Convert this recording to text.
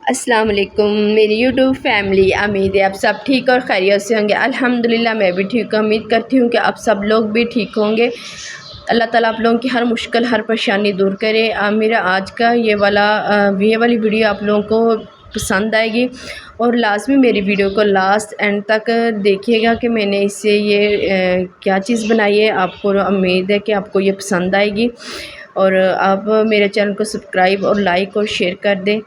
अस्सलाम वालेकुम मेरी यूट्यूब फैमिली। उम्मीद है आप सब ठीक और खैरियत से होंगे। अल्हम्दुलिल्लाह मैं भी ठीक हूँ। उम्मीद करती हूँ कि आप सब लोग भी ठीक होंगे। अल्लाह ताला आप लोगों की हर मुश्किल हर परेशानी दूर करे। मेरा आज का ये वाली वीडियो आप लोगों को पसंद आएगी और लाजमी मेरी वीडियो को लास्ट एंड तक देखिएगा कि मैंने इससे ये क्या चीज़ बनाई है। आपको उम्मीद है कि आपको ये पसंद आएगी और आप मेरे चैनल को सब्सक्राइब और लाइक और शेयर कर दें।